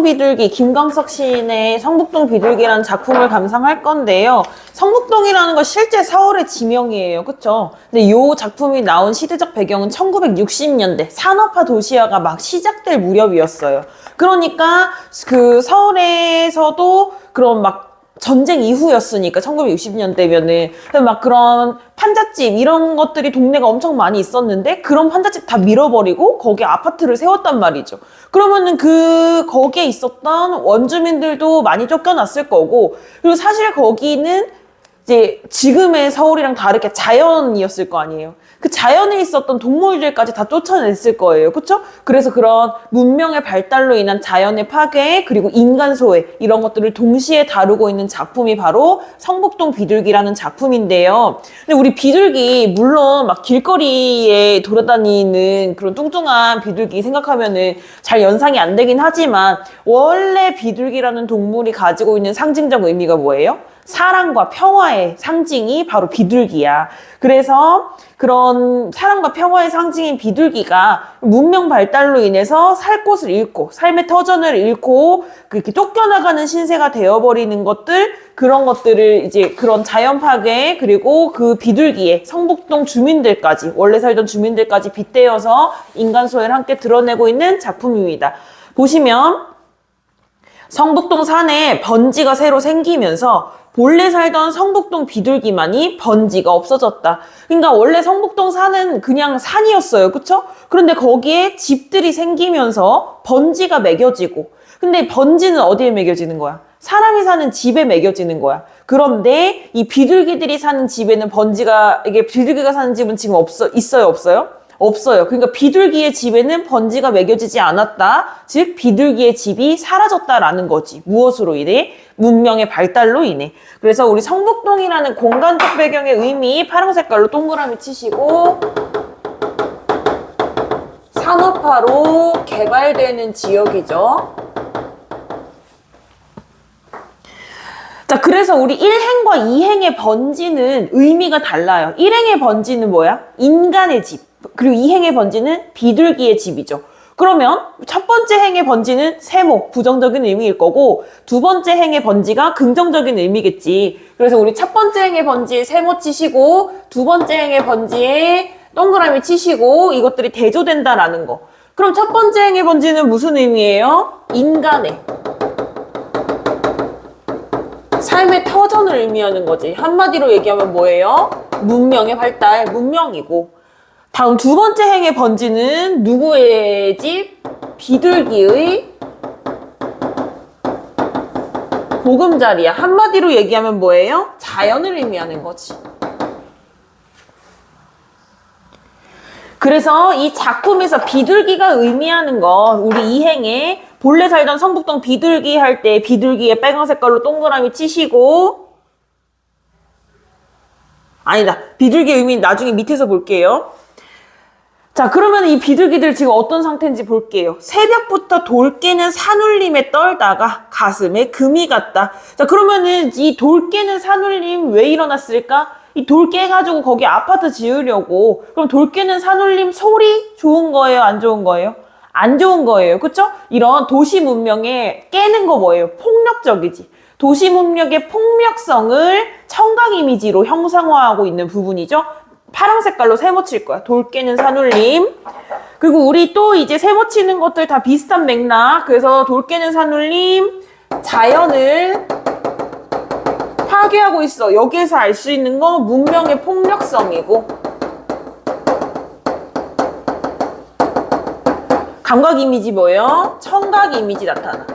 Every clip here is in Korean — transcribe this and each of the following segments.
비둘기, 김광석 시인의 성북동 비둘기라는 작품을 감상할 건데요. 성북동이라는 건 실제 서울의 지명이에요. 그쵸? 근데 이 작품이 나온 시대적 배경은 1960년대 산업화 도시화가 막 시작될 무렵이었어요. 그러니까 그 서울에서도 그런 막 전쟁 이후였으니까 1960년대면은 막 그런 판잣집 이런 것들이 동네가 엄청 많이 있었는데 그런 판잣집 다 밀어버리고 거기에 아파트를 세웠단 말이죠. 그러면은 거기에 있었던 원주민들도 많이 쫓겨났을 거고, 그리고 사실 거기는 이제 지금의 서울이랑 다르게 자연이었을 거 아니에요. 그 자연에 있었던 동물들까지 다 쫓아냈을 거예요. 그쵸? 그래서 그런 문명의 발달로 인한 자연의 파괴, 그리고 인간 소외, 이런 것들을 동시에 다루고 있는 작품이 바로 성북동 비둘기라는 작품인데요. 근데 우리 비둘기, 물론 막 길거리에 돌아다니는 그런 뚱뚱한 비둘기 생각하면은 잘 연상이 안 되긴 하지만, 원래 비둘기라는 동물이 가지고 있는 상징적 의미가 뭐예요? 사랑과 평화의 상징이 바로 비둘기야. 그래서 그런 사랑과 평화의 상징인 비둘기가 문명 발달로 인해서 살 곳을 잃고 삶의 터전을 잃고 그렇게 쫓겨나가는 신세가 되어버리는 것들, 그런 것들을 이제 그런 자연 파괴, 그리고 그 비둘기의 성북동 주민들까지, 원래 살던 주민들까지 빗대어서 인간 소외를 함께 드러내고 있는 작품입니다. 보시면 성북동 산에 번지가 새로 생기면서 본래 살던 성북동 비둘기만이 번지가 없어졌다. 그러니까 원래 성북동 산은 그냥 산이었어요. 그쵸? 그런데 거기에 집들이 생기면서 번지가 매겨지고, 근데 번지는 어디에 매겨지는 거야? 사람이 사는 집에 매겨지는 거야. 그런데 이 비둘기들이 사는 집에는 번지가, 이게 비둘기가 사는 집은 지금 있어요? 없어요? 없어요. 그러니까 비둘기의 집에는 번지가 매겨지지 않았다. 즉 비둘기의 집이 사라졌다라는 거지. 무엇으로 인해? 문명의 발달로 인해. 그래서 우리 성북동이라는 공간적 배경의 의미 파란 색깔로 동그라미 치시고, 산업화로 개발되는 지역이죠. 자, 그래서 우리 1행과 2행의 번지는 의미가 달라요. 1행의 번지는 뭐야? 인간의 집. 그리고 2행의 번지는 비둘기의 집이죠. 그러면 첫 번째 행의 번지는 세모, 부정적인 의미일 거고, 두 번째 행의 번지가 긍정적인 의미겠지. 그래서 우리 첫 번째 행의 번지에 세모 치시고, 두 번째 행의 번지에 동그라미 치시고, 이것들이 대조된다라는 거. 그럼 첫 번째 행의 번지는 무슨 의미예요? 인간의 삶의 터전을 의미하는 거지. 한마디로 얘기하면 뭐예요? 문명의 발달, 문명이고. 다음 두 번째 행의 번지는 누구의 집? 비둘기의 보금자리야. 한마디로 얘기하면 뭐예요? 자연을 의미하는 거지. 그래서 이 작품에서 비둘기가 의미하는 건 우리 2행에 본래 살던 성북동 비둘기 할 때 비둘기에 빨간 색깔로 동그라미 치시고, 아니다. 비둘기의 의미는 나중에 밑에서 볼게요. 자, 그러면 이 비둘기들 지금 어떤 상태인지 볼게요. 새벽부터 돌 깨는 산울림에 떨다가 가슴에 금이 갔다. 자, 그러면은 이 돌 깨는 산울림 왜 일어났을까? 이 돌 깨가지고 거기 아파트 지으려고. 그럼 돌 깨는 산울림 소리 좋은 거예요? 안 좋은 거예요? 안 좋은 거예요. 그쵸? 이런 도시 문명에 깨는 거 뭐예요? 폭력적이지. 도시 문명의 폭력성을 청각 이미지로 형상화하고 있는 부분이죠. 파란 색깔로 세모 칠 거야. 돌 깨는 산울림. 그리고 우리 또 이제 세모 치는 것들 다 비슷한 맥락. 그래서 돌 깨는 산울림, 자연을 파괴하고 있어. 여기에서 알 수 있는 건 문명의 폭력성이고, 감각 이미지 뭐예요? 청각 이미지 나타나.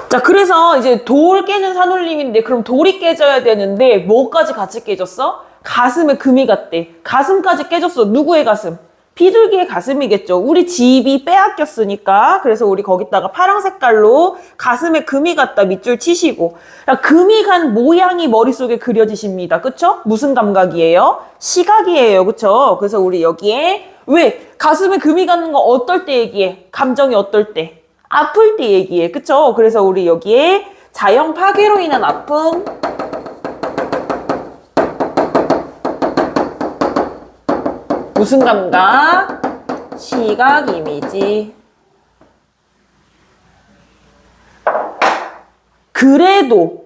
자, 그래서 이제 돌 깨는 산울림인데, 그럼 돌이 깨져야 되는데 뭐까지 같이 깨졌어? 가슴에 금이 갔대. 가슴까지 깨졌어. 누구의 가슴? 비둘기의 가슴이겠죠. 우리 집이 빼앗겼으니까. 그래서 우리 거기다가 파란 색깔로 가슴에 금이 갔다 밑줄 치시고. 금이 간 모양이 머릿속에 그려지십니다. 그쵸? 무슨 감각이에요? 시각이에요. 그쵸? 그래서 우리 여기에 왜? 가슴에 금이 가는 거 어떨 때 얘기해? 감정이 어떨 때? 아플 때 얘기해. 그쵸? 그래서 우리 여기에 자연 파괴로 인한 아픔, 무슨 감각? 시각 이미지.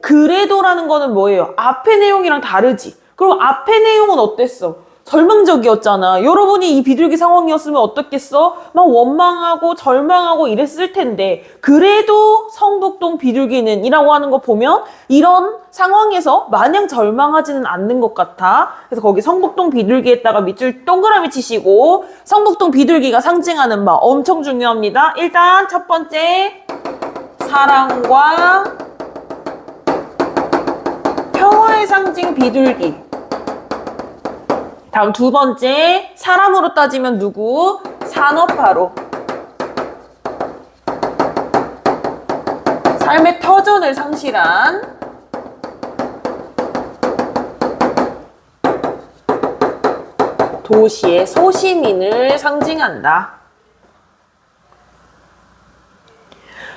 그래도라는 거는 뭐예요? 앞의 내용이랑 다르지. 그럼 앞의 내용은 어땠어? 절망적이었잖아. 여러분이 이 비둘기 상황이었으면 어떻겠어? 막 원망하고 절망하고 이랬을 텐데, 그래도 성북동 비둘기는 이라고 하는 거 보면 이런 상황에서 마냥 절망하지는 않는 것 같아. 그래서 거기 성북동 비둘기에다가 밑줄 동그라미 치시고, 성북동 비둘기가 상징하는 바 엄청 중요합니다. 일단 첫 번째, 사랑과 평화의 상징 비둘기. 다음 두 번째, 사람으로 따지면 누구? 산업화로. 삶의 터전을 상실한 도시의 소시민을 상징한다.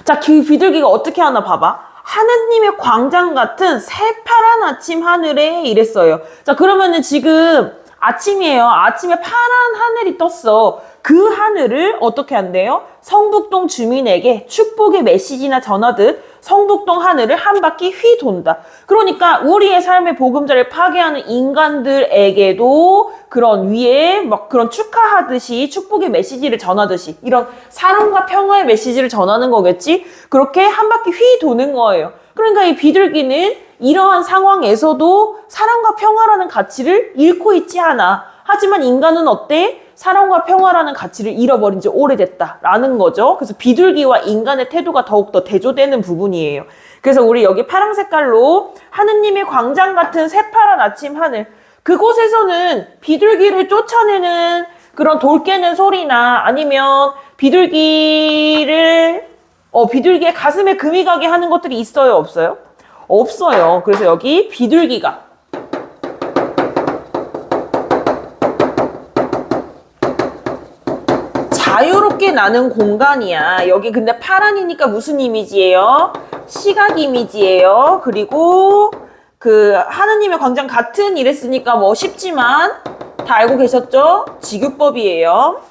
자, 그 비둘기가 어떻게 하나 봐봐. 하느님의 광장 같은 새파란 아침 하늘에 이랬어요. 자, 그러면은 지금 아침이에요. 아침에 파란 하늘이 떴어. 그 하늘을 어떻게 한대요? 성북동 주민에게 축복의 메시지나 전하듯 성북동 하늘을 한 바퀴 휘돈다. 그러니까 우리의 삶의 보금자리를 파괴하는 인간들에게도 그런 위에 막 그런 축하하듯이 축복의 메시지를 전하듯이 이런 사랑과 평화의 메시지를 전하는 거겠지? 그렇게 한 바퀴 휘도는 거예요. 그러니까 이 비둘기는 이러한 상황에서도 사랑과 평화라는 가치를 잃고 있지 않아. 하지만 인간은 어때? 사랑과 평화라는 가치를 잃어버린 지 오래됐다라는 거죠. 그래서 비둘기와 인간의 태도가 더욱더 대조되는 부분이에요. 그래서 우리 여기 파란 색깔로 하느님의 광장 같은 새파란 아침 하늘, 그곳에서는 비둘기를 쫓아내는 그런 돌 깨는 소리나 아니면 비둘기의 가슴에 금이 가게 하는 것들이 있어요, 없어요? 없어요. 그래서 여기 비둘기가 자유롭게 나는 공간이야. 여기 근데 파란이니까 무슨 이미지예요? 시각 이미지예요. 그리고 그 하느님의 광장 같은 이랬으니까 뭐 쉽지만 다 알고 계셨죠? 직유법이에요.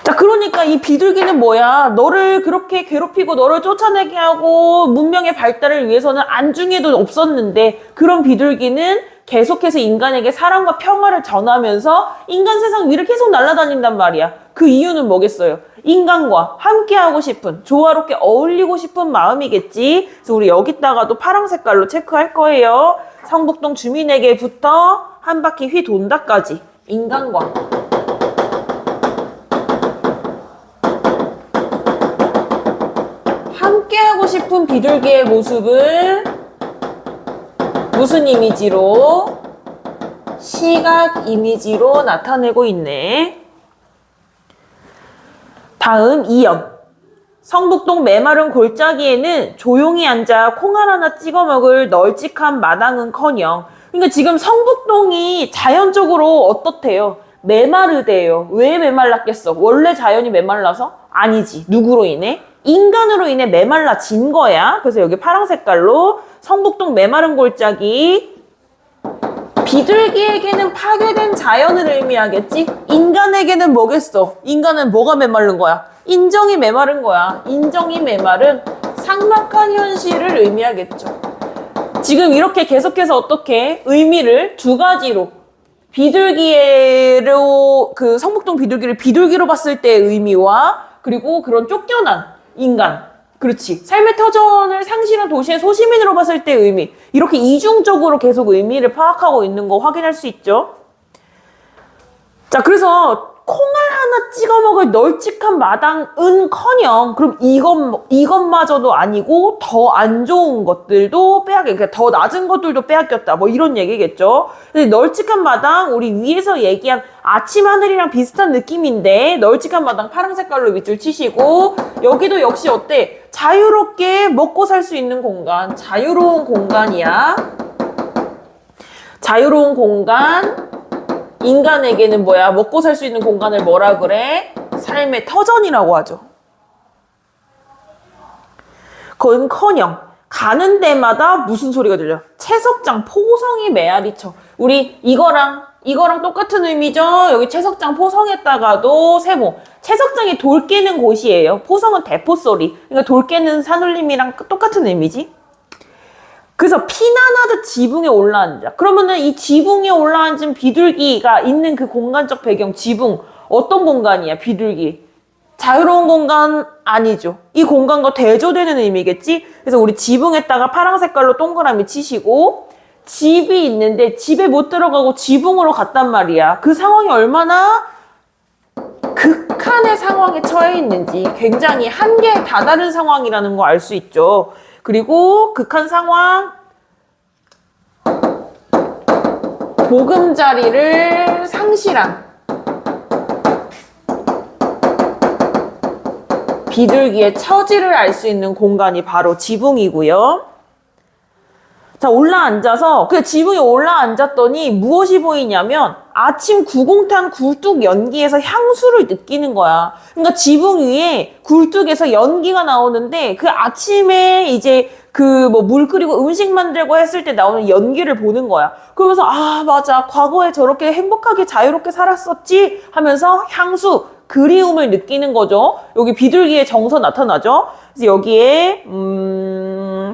자, 그러니까 이 비둘기는 뭐야? 너를 그렇게 괴롭히고 너를 쫓아내게 하고 문명의 발달을 위해서는 안중에도 없었는데 그런 비둘기는 계속해서 인간에게 사랑과 평화를 전하면서 인간 세상 위를 계속 날아다닌단 말이야. 그 이유는 뭐겠어요? 인간과 함께하고 싶은, 조화롭게 어울리고 싶은 마음이겠지. 그래서 우리 여기다가도 파란 색깔로 체크할 거예요. 성북동 주민에게부터 한 바퀴 휘돈다까지 인간과 함께하고 싶은 비둘기의 모습을 무슨 이미지로? 시각 이미지로 나타내고 있네. 다음 2연. 성북동 메마른 골짜기에는 조용히 앉아 콩알 하나 찍어 먹을 널찍한 마당은커녕. 그러니까 지금 성북동이 자연적으로 어떻대요? 메마르대요. 왜 메말랐겠어? 원래 자연이 메말라서? 아니지. 누구로 인해? 인간으로 인해 메말라진 거야. 그래서 여기 파란 색깔로 성북동 메마른 골짜기. 비둘기에게는 파괴된 자연을 의미하겠지? 인간에게는 뭐겠어? 인간은 뭐가 메마른 거야? 인정이 메마른 거야. 인정이 메마른 삭막한 현실을 의미하겠죠. 지금 이렇게 계속해서 어떻게 의미를 두 가지로 비둘기로 그 성북동 비둘기를 비둘기로 봤을 때의 의미와 그리고 그런 쫓겨난 인간, 그렇지, 삶의 터전을 상실한 도시의 소시민으로 봤을 때의 의미, 이렇게 이중적으로 계속 의미를 파악하고 있는 거 확인할 수 있죠. 자, 그래서 콩알 하나 찍어 먹을 널찍한 마당은커녕 그럼 이것마저도 아니고 더 안 좋은 것들도 그러니까 더 낮은 것들도 빼앗겼다, 뭐 이런 얘기겠죠. 근데 널찍한 마당, 우리 위에서 얘기한 아침 하늘이랑 비슷한 느낌인데 널찍한 마당 파란 색깔로 밑줄 치시고, 여기도 역시 어때? 자유롭게 먹고 살 수 있는 공간, 자유로운 공간이야. 자유로운 공간. 인간에게는 뭐야? 먹고 살 수 있는 공간을 뭐라 그래? 삶의 터전이라고 하죠. 그건커녕 가는 데마다 무슨 소리가 들려? 채석장, 포성이 메아리 쳐. 우리 이거랑 똑같은 의미죠? 여기 채석장 포성했다가도 세모. 채석장이 돌 깨는 곳이에요. 포성은 대포 소리. 그러니까 돌 깨는 산울림이랑 똑같은 의미지? 그래서 피난하듯 지붕에 올라앉아. 그러면은 이 지붕에 올라앉은 비둘기가 있는 그 공간적 배경, 지붕. 어떤 공간이야, 비둘기? 자유로운 공간 아니죠. 이 공간과 대조되는 의미겠지? 그래서 우리 지붕에다가 파란 색깔로 동그라미 치시고, 집이 있는데 집에 못 들어가고 지붕으로 갔단 말이야. 그 상황이 얼마나 극한의 상황에 처해 있는지, 굉장히 한계에 다다른 상황이라는 거 알 수 있죠. 그리고 극한 상황, 보금자리를 상실한 비둘기의 처지를 알 수 있는 공간이 바로 지붕이고요. 자, 올라앉아서 그 지붕에 올라앉았더니 무엇이 보이냐면 아침 구공탄 굴뚝 연기에서 향수를 느끼는 거야. 그러니까 지붕 위에 굴뚝에서 연기가 나오는데 그 아침에 이제 그 뭐 물 끓이고 음식 만들고 했을 때 나오는 연기를 보는 거야. 그러면서 아, 맞아. 과거에 저렇게 행복하게 자유롭게 살았었지 하면서 향수, 그리움을 느끼는 거죠. 여기 비둘기의 정서 나타나죠. 그래서 여기에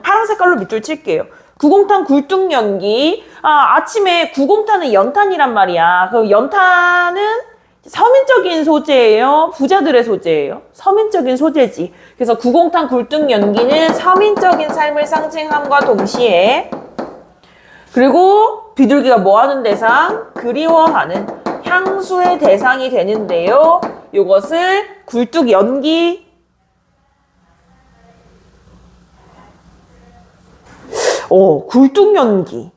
파란 색깔로 밑줄 칠게요. 구공탄 굴뚝 연기. 아침에 구공탄은 연탄이란 말이야. 그 연탄은 서민적인 소재예요? 부자들의 소재예요? 서민적인 소재지. 그래서 구공탄 굴뚝 연기는 서민적인 삶을 상징함과 동시에, 그리고 비둘기가 뭐 하는 대상? 그리워하는 향수의 대상이 되는데요. 요것을 굴뚝 연기, 굴뚝 연기.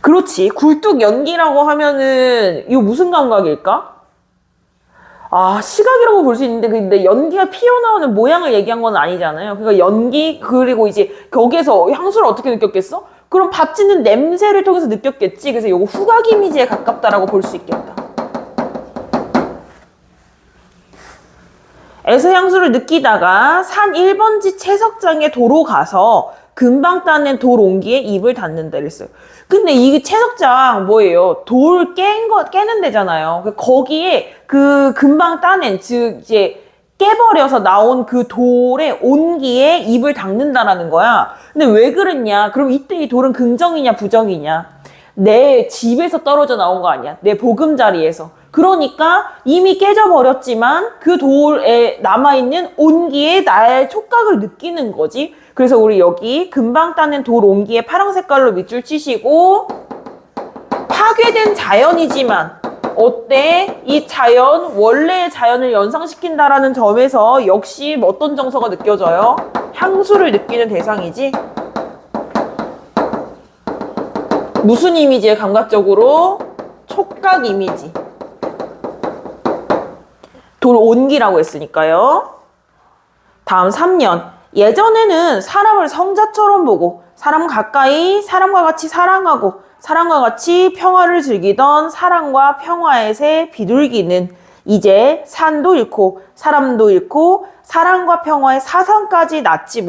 그렇지. 굴뚝 연기라고 하면은 이거 무슨 감각일까? 시각이라고 볼 수 있는데 근데 연기가 피어나오는 모양을 얘기한 건 아니잖아요. 그러니까 연기, 그리고 이제 거기에서 향수를 어떻게 느꼈겠어? 그럼 받치는 냄새를 통해서 느꼈겠지. 그래서 이거 후각 이미지에 가깝다라고 볼 수 있겠다. 에서 향수를 느끼다가 산 1번지 채석장에 도로 가서 금방 따낸 돌 옹기에 입을 닿는다 그랬어요. 근데 이 채석장 뭐예요? 돌 깨는 데잖아요. 거기에 그 금방 따낸, 즉 이제 깨버려서 나온 그 돌의 온기에 입을 닦는다라는 거야. 근데 왜 그랬냐? 그럼 이때 이 돌은 긍정이냐 부정이냐? 내 집에서 떨어져 나온 거 아니야? 내 보금자리에서. 그러니까 이미 깨져버렸지만 그 돌에 남아있는 온기에 나의 촉각을 느끼는 거지. 그래서 우리 여기 금방 따낸 돌 온기에 파란 색깔로 밑줄 치시고, 파괴된 자연이지만 어때? 이 자연, 원래의 자연을 연상시킨다라는 점에서 역시 어떤 정서가 느껴져요? 향수를 느끼는 대상이지. 무슨 이미지에 감각적으로? 촉각 이미지. 돌 온기라고 했으니까요. 다음 3년. 예전에는 사람을 성자처럼 보고 사람 가까이 사람과 같이 사랑하고 사람과 같이 평화를 즐기던 사랑과 평화의 새 비둘기는 이제 산도 잃고 사람도 잃고 사랑과 평화의 사상까지 낳지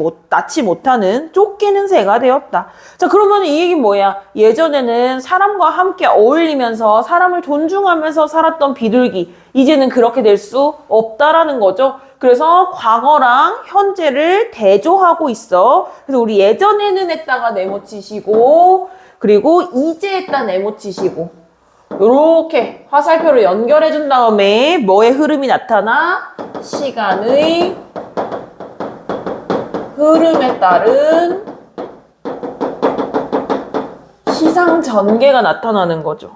못하는 쫓기는 새가 되었다. 자, 그러면 이 얘기는 뭐야? 예전에는 사람과 함께 어울리면서 사람을 존중하면서 살았던 비둘기, 이제는 그렇게 될 수 없다라는 거죠. 그래서 과거랑 현재를 대조하고 있어. 그래서 우리 예전에는 했다가 네모 치시고, 그리고 이제 했다 네모 치시고, 요렇게 화살표로 연결해 준 다음에 뭐의 흐름이 나타나? 시간의 흐름에 따른 시상 전개가 나타나는 거죠.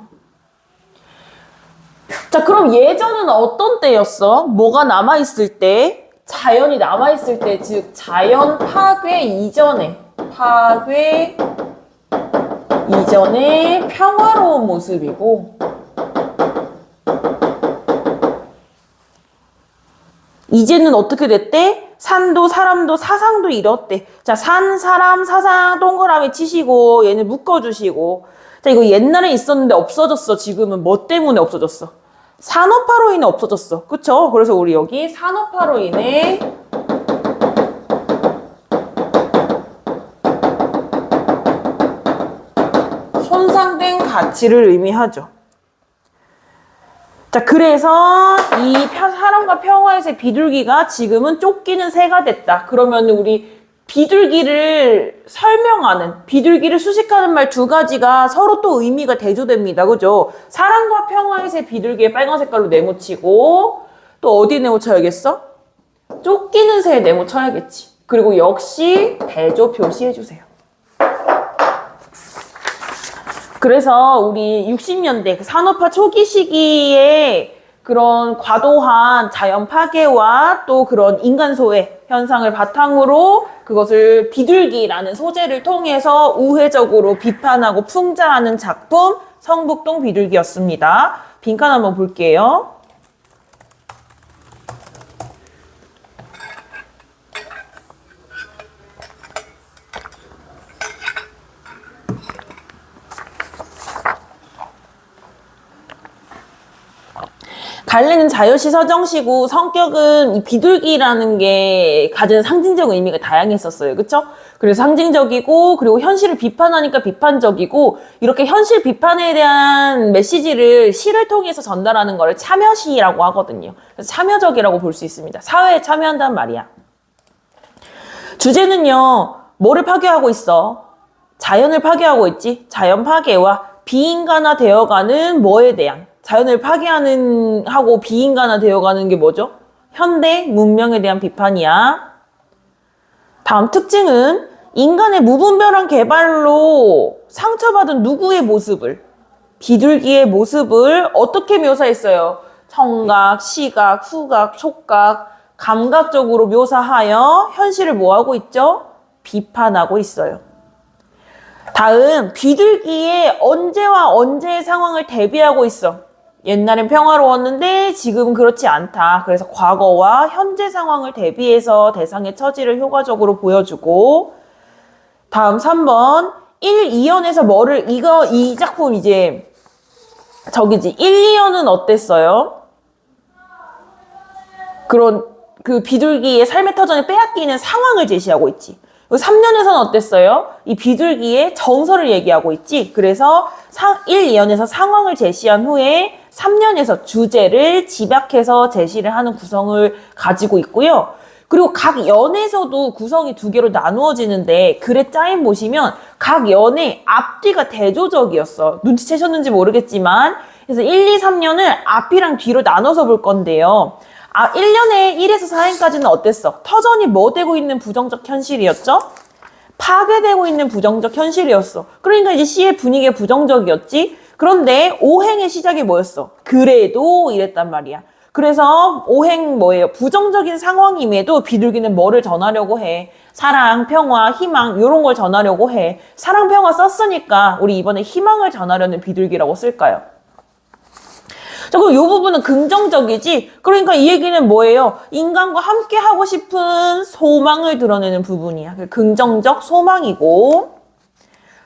자, 그럼 예전은 어떤 때였어? 뭐가 남아있을 때? 자연이 남아있을 때, 즉 자연 파괴 이전에 평화로운 모습이고, 이제는 어떻게 됐대? 산도 사람도 사상도 잃었대. 자, 산, 사람, 사상 동그라미 치시고 얘는 묶어주시고. 자, 이거 옛날에 있었는데 없어졌어. 지금은 뭐 때문에 없어졌어? 산업화로 인해 없어졌어. 그쵸? 그래서 우리 여기 산업화로 인해 가치를 의미하죠. 자, 그래서 이 사랑과 평화에서의 비둘기가 지금은 쫓기는 새가 됐다. 그러면 우리 비둘기를 설명하는, 비둘기를 수식하는 말 두 가지가 서로 또 의미가 대조됩니다. 그죠? 사랑과 평화에서의 비둘기에 빨간 색깔로 네모치고, 또 어디 네모쳐야겠어? 쫓기는 새에 네모쳐야겠지. 그리고 역시 대조 표시해주세요. 그래서 우리 60년대 그 산업화 초기 시기에 그런 과도한 자연 파괴와 또 그런 인간 소외 현상을 바탕으로 그것을 비둘기라는 소재를 통해서 우회적으로 비판하고 풍자하는 작품 성북동 비둘기였습니다. 빈칸 한번 볼게요. 갈래는 자유시 서정시고 성격은 이 비둘기라는 게 가진 상징적 의미가 다양했었어요. 그쵸? 그래서 상징적이고 그리고 현실을 비판하니까 비판적이고 이렇게 현실 비판에 대한 메시지를 시를 통해서 전달하는 거를 참여시라고 하거든요. 그래서 참여적이라고 볼 수 있습니다. 사회에 참여한다는 말이야. 주제는요. 뭐를 파괴하고 있어? 자연을 파괴하고 있지. 자연 파괴와 비인간화 되어가는 뭐에 대한 자연을 파괴하는 하고 비인간화 되어가는 게 뭐죠? 현대 문명에 대한 비판이야. 다음 특징은 인간의 무분별한 개발로 상처받은 누구의 모습을, 비둘기의 모습을 어떻게 묘사했어요? 청각, 시각, 후각, 촉각, 감각적으로 묘사하여 현실을 뭐하고 있죠? 비판하고 있어요. 다음, 비둘기의 언제와 언제의 상황을 대비하고 있어. 옛날엔 평화로웠는데 지금은 그렇지 않다. 그래서 과거와 현재 상황을 대비해서 대상의 처지를 효과적으로 보여주고, 다음 3번 1, 2연에서 뭐를 이 작품 이제 저기지 1, 2연은 어땠어요? 그런 그 비둘기의 삶의 터전을 빼앗기는 상황을 제시하고 있지. 3년에서는 어땠어요? 이 비둘기의 정서를 얘기하고 있지. 그래서 1, 2연에서 상황을 제시한 후에 3년에서 주제를 집약해서 제시를 하는 구성을 가지고 있고요. 그리고 각 연에서도 구성이 두 개로 나누어지는데 글의 짜임 보시면 각 연의 앞뒤가 대조적이었어. 눈치채셨는지 모르겠지만 그래서 1, 2, 3년을 앞이랑 뒤로 나눠서 볼 건데요. 1년에 1에서 4년까지는 어땠어? 터전이 뭐 되고 있는 부정적 현실이었죠? 파괴되고 있는 부정적 현실이었어. 그러니까 이제 시의 분위기가 부정적이었지? 그런데 5행의 시작이 뭐였어? 그래도 이랬단 말이야. 그래서 5행 뭐예요? 부정적인 상황임에도 비둘기는 뭐를 전하려고 해? 사랑, 평화, 희망 이런 걸 전하려고 해. 사랑, 평화 썼으니까 우리 이번에 희망을 전하려는 비둘기라고 쓸까요? 자, 그럼 이 부분은 긍정적이지? 그러니까 이 얘기는 뭐예요? 인간과 함께 하고 싶은 소망을 드러내는 부분이야. 긍정적 소망이고.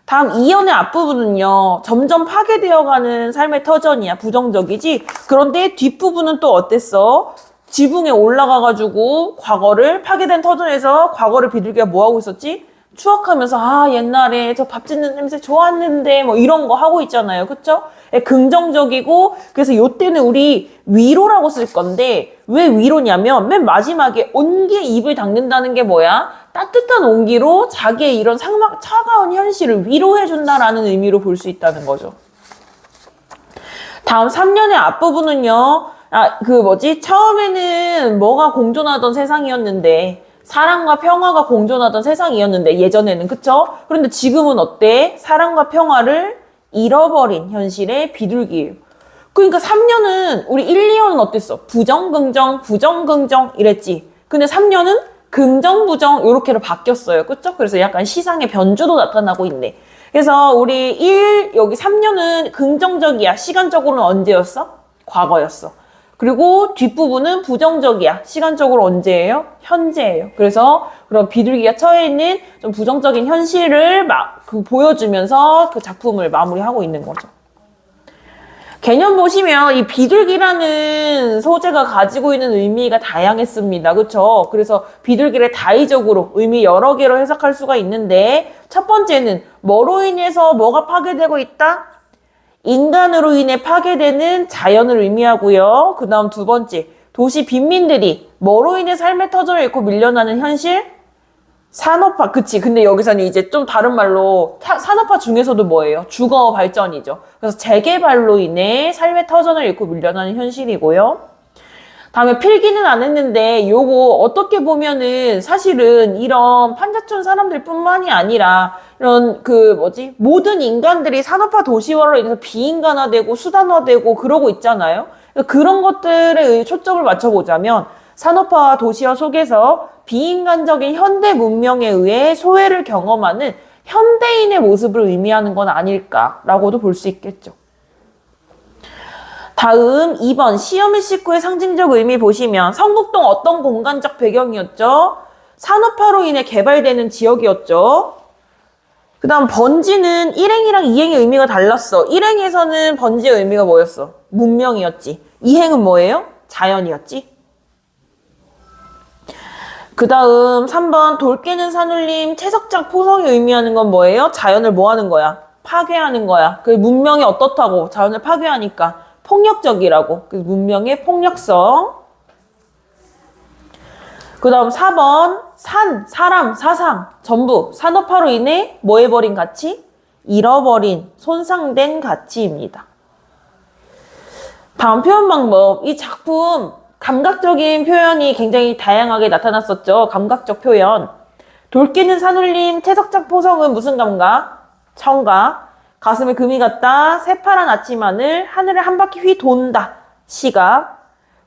다음 2연의 앞부분은요. 점점 파괴되어가는 삶의 터전이야. 부정적이지? 그런데 뒷부분은 또 어땠어? 지붕에 올라가가지고 과거를 파괴된 터전에서 과거를 비둘기가 뭐하고 있었지? 추억하면서 옛날에 저 밥 짓는 냄새 좋았는데 뭐 이런 거 하고 있잖아요. 그쵸? 긍정적이고 그래서 요때는 우리 위로라고 쓸 건데 왜 위로냐면 맨 마지막에 온기에 입을 닦는다는 게 뭐야? 따뜻한 온기로 자기의 이런 차가운 현실을 위로해준다라는 의미로 볼 수 있다는 거죠. 다음 3년의 앞부분은요. 처음에는 뭐가 공존하던 세상이었는데 사랑과 평화가 공존하던 세상이었는데 예전에는 그쵸? 그런데 지금은 어때? 사랑과 평화를 잃어버린 현실의 비둘기예요. 그러니까 3년은 우리 1, 2년은 어땠어? 부정, 긍정, 부정, 긍정 이랬지. 근데 3년은 긍정, 부정 이렇게로 바뀌었어요. 그쵸? 그래서 약간 시상의 변주도 나타나고 있네. 그래서 우리 여기 3년은 긍정적이야. 시간적으로는 언제였어? 과거였어. 그리고 뒷부분은 부정적이야. 시간적으로 언제예요? 현재예요. 그래서 그런 비둘기가 처해 있는 좀 부정적인 현실을 보여주면서 그 작품을 마무리하고 있는 거죠. 개념 보시면 이 비둘기라는 소재가 가지고 있는 의미가 다양했습니다. 그렇죠? 그래서 비둘기를 다의적으로 의미 여러 개로 해석할 수가 있는데 첫 번째는 뭐로 인해서 뭐가 파괴되고 있다? 인간으로 인해 파괴되는 자연을 의미하고요. 그 다음 두 번째, 도시 빈민들이 뭐로 인해 삶의 터전을 잃고 밀려나는 현실? 산업화. 그치. 근데 여기서는 이제 좀 다른 말로 산업화 중에서도 뭐예요? 주거 발전이죠. 그래서 재개발로 인해 삶의 터전을 잃고 밀려나는 현실이고요. 다음에 필기는 안 했는데 요거 어떻게 보면은 사실은 이런 판자촌 사람들 뿐만이 아니라 이런 모든 인간들이 산업화 도시화로 인해서 비인간화되고 수단화되고 그러고 있잖아요. 그런 것들에 초점을 맞춰보자면 산업화 도시화 속에서 비인간적인 현대 문명에 의해 소외를 경험하는 현대인의 모습을 의미하는 건 아닐까라고도 볼 수 있겠죠. 다음 2번 시어미 식구의 상징적 의미 보시면 성북동 어떤 공간적 배경이었죠? 산업화로 인해 개발되는 지역이었죠. 그 다음 번지는 1행이랑 2행의 의미가 달랐어. 1행에서는 번지의 의미가 뭐였어? 문명이었지. 2행은 뭐예요? 자연이었지. 그 다음 3번 돌 깨는 산울림 채석장 포성이 의미하는 건 뭐예요? 자연을 뭐 하는 거야? 파괴하는 거야. 그 문명이 어떻다고? 자연을 파괴하니까 폭력적이라고. 그 문명의 폭력성. 그 다음 4번 산, 사람, 사상 전부 산업화로 인해 뭐 해버린 가치? 잃어버린, 손상된 가치입니다. 다음 표현 방법. 이 작품 감각적인 표현이 굉장히 다양하게 나타났었죠. 감각적 표현. 돌 깨는 산울림 채석장 포성은 무슨 감각? 청각. 가슴에 금이 갔다. 새파란 아침 하늘. 하늘을 한 바퀴 휘 돈다. 시각.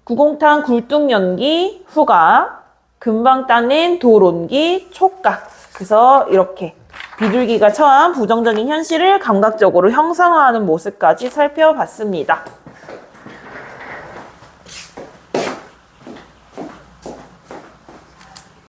구공탄 굴뚝 연기. 후각. 금방 따낸 돌 온기. 촉각. 그래서 이렇게 비둘기가 처한 부정적인 현실을 감각적으로 형상화하는 모습까지 살펴봤습니다.